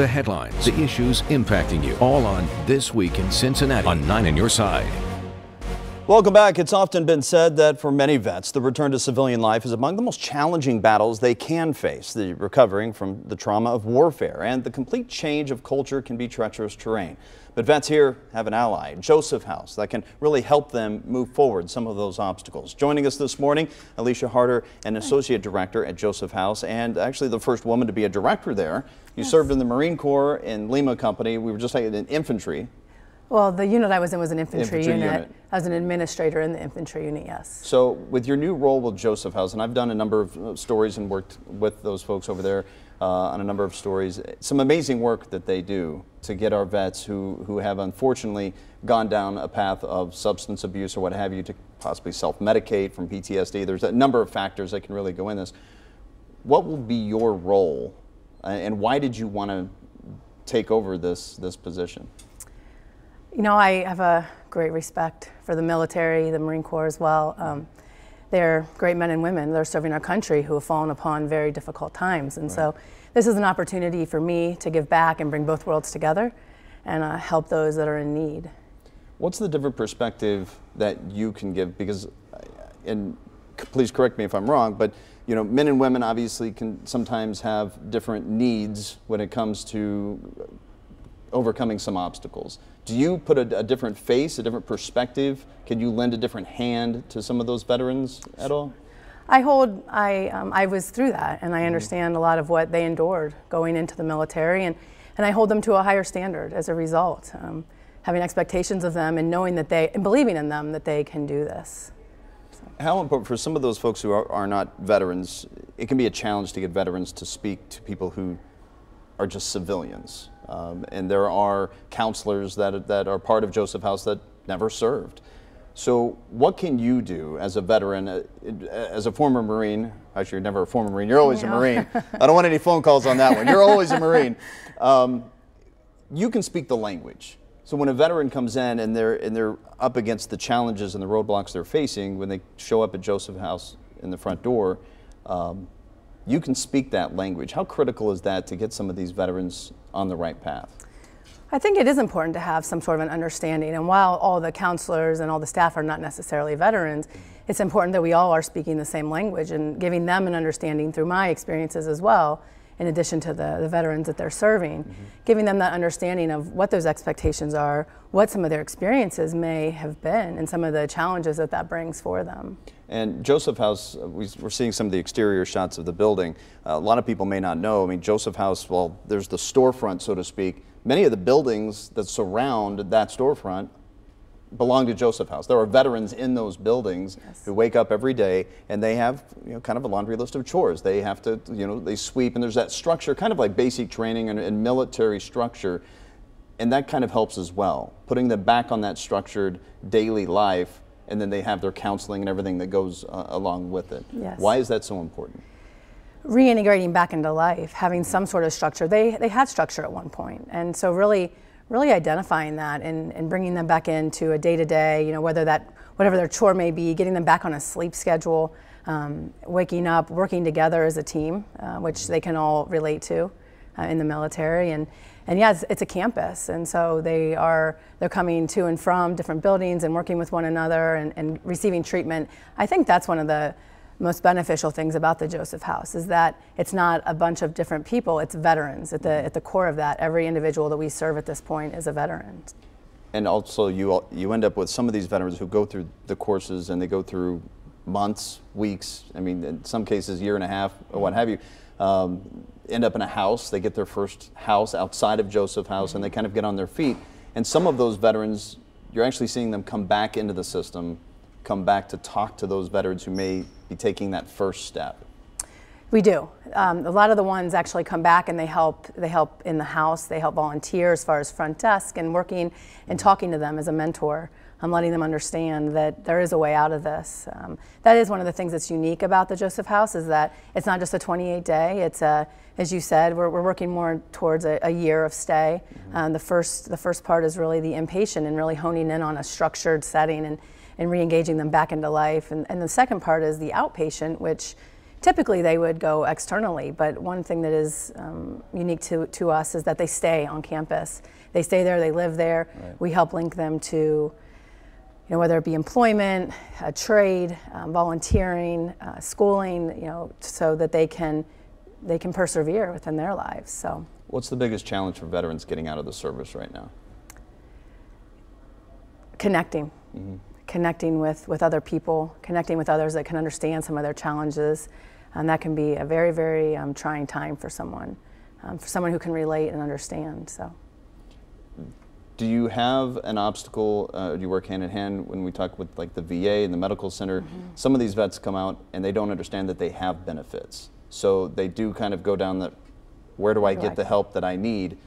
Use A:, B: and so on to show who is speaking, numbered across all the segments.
A: The headlines, the issues impacting you, all on This Week in Cincinnati on 9 on Your Side.
B: Welcome back. It's often been said that for many vets, the return to civilian life is among the most challenging battles they can face. The recovering from the trauma of warfare and the complete change of culture can be treacherous terrain. But vets here have an ally, Joseph House, that can really help them move forward some of those obstacles. Joining us this morning, Alicia Harter, an associate director at Joseph House, and actually the first woman to be a director there. You served in the Marine Corps in Lima Company. We were just saying in infantry.
C: Well, the unit I was in was an infantry unit. I was an administrator in the infantry unit, yes.
B: So with your new role with Joseph House, and I've done a number of stories and worked with those folks over there on a number of stories, some amazing work that they do to get our vets who have unfortunately gone down a path of substance abuse or what have you to possibly self-medicate from PTSD. There's a number of factors that can really go in this. What will be your role and why did you want to take over this position?
C: You know, I have a great respect for the military, the Marine Corps as well. They're great men and women. They're serving our country who have fallen upon very difficult times. And so this is an opportunity for me to give back and bring both worlds together and help those that are in need.
B: What's the different perspective that you can give? Because, and please correct me if I'm wrong, but you know, men and women obviously can sometimes have different needs when it comes to overcoming some obstacles. Do you put a different face, a different perspective? Can you lend a different hand to some of those veterans at all?
C: I was through that, and I understand a lot of what they endured going into the military, and I hold them to a higher standard as a result, having expectations of them and knowing that and believing in them that they can do this. So.
B: How important for some of those folks who are not veterans, it can be a challenge to get veterans to speak to people who are just civilians. And there are counselors that are part of Joseph House that never served. So what can you do as a veteran, as a former Marine? Actually, you're never a former Marine, you're always a Marine. I don't want any phone calls on that one. You're always a Marine. You can speak the language. So when a veteran comes in and they're up against the challenges and the roadblocks they're facing, when they show up at Joseph House in the front door, you can speak that language. How critical is that to get some of these veterans on the right path?
C: I think it is important to have some sort of an understanding, and while all the counselors and all the staff are not necessarily veterans, it's important that we all are speaking the same language and giving them an understanding through my experiences as well, in addition to the veterans that they're serving, giving them that understanding of what those expectations are, what some of their experiences may have been, and some of the challenges that brings for them.
B: And Joseph House, we're seeing some of the exterior shots of the building. A lot of people may not know, I mean, Joseph House, well, there's the storefront, so to speak. Many of the buildings that surround that storefront belong to Joseph House. There are veterans in those buildings who wake up every day and they have, you know, kind of a laundry list of chores. They have to, you know, they sweep, and there's that structure, kind of like basic training and military structure, and that kind of helps as well, putting them back on that structured daily life, and then they have their counseling and everything that goes along with it.
C: Yes.
B: Why is that so important?
C: Reintegrating back into life, having some sort of structure. They had structure at one point, and so really identifying that and bringing them back into a day-to-day, you know, whatever their chore may be, getting them back on a sleep schedule, waking up, working together as a team, which they can all relate to in the military. And yeah, it's a campus, and so they're coming to and from different buildings and working with one another and receiving treatment. I think that's one of the most beneficial things about the Joseph House, is that it's not a bunch of different people, it's veterans at the core of that. Every individual that we serve at this point is a veteran.
B: And also you end up with some of these veterans who go through the courses and they go through months, weeks, I mean in some cases year and a half or what have you, end up in a house. They get their first house outside of Joseph House and they kind of get on their feet. And some of those veterans, you're actually seeing them come back into the system, come back to talk to those veterans who may be taking that first step.
C: We do. A lot of the ones actually come back and they help in the house. They help volunteer as far as front desk and working and talking to them as a mentor. I'm letting them understand that there is a way out of this. That is one of the things that's unique about the Joseph House, is that it's not just a 28-day. It's as you said, we're working more towards a year of stay. The first part is really the inpatient and really honing in on a structured setting and re-engaging them back into life. And the second part is the outpatient, which Typically they would go externally, but one thing that is unique to us is that they stay on campus. They stay there, they live there.
B: Right.
C: We help link them to, whether it be employment, a trade, volunteering, schooling, so that they can persevere within their lives. So,
B: what's the biggest challenge for veterans getting out of the service right now?
C: Connecting.
B: Mm-hmm.
C: Connecting with other people, connecting with others that can understand some of their challenges. And that can be a very, very trying time for someone who can relate and understand. So,
B: do you have an obstacle? Do you work hand in hand when we talk with like the VA and the medical center? Mm-hmm. Some of these vets come out and they don't understand that they have benefits. So they do kind of go down the, where do I get the help that I need?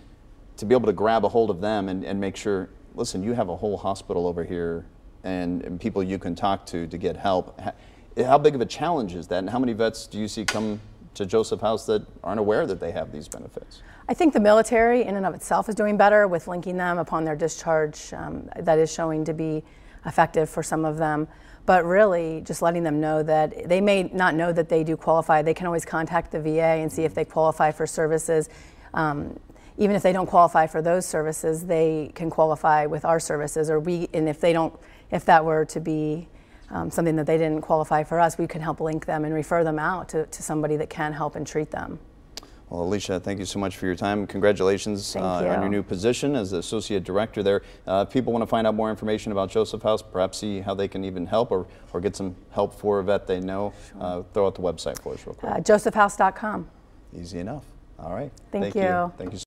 B: To be able to grab a hold of them and make sure, listen, you have a whole hospital over here and people you can talk to get help. How big of a challenge is that, and how many vets do you see come to Joseph House that aren't aware that they have these benefits?
C: I think the military in and of itself is doing better with linking them upon their discharge. That is showing to be effective for some of them. But really just letting them know that they may not know that they do qualify. They can always contact the VA and see if they qualify for services. Even if they don't qualify for those services, they can qualify with our services, and if that were to be something that they didn't qualify for us, we can help link them and refer them out to somebody that can help and treat them.
B: Well, Alicia, thank you so much for your time. Congratulations on your new position as the Associate Director there. If people want to find out more information about Joseph House, perhaps see how they can even help or get some help for a vet they know, throw out the website for us real quick.
C: josephhouse.com.
B: Easy enough. All right.
C: Thank you.
B: Thank you.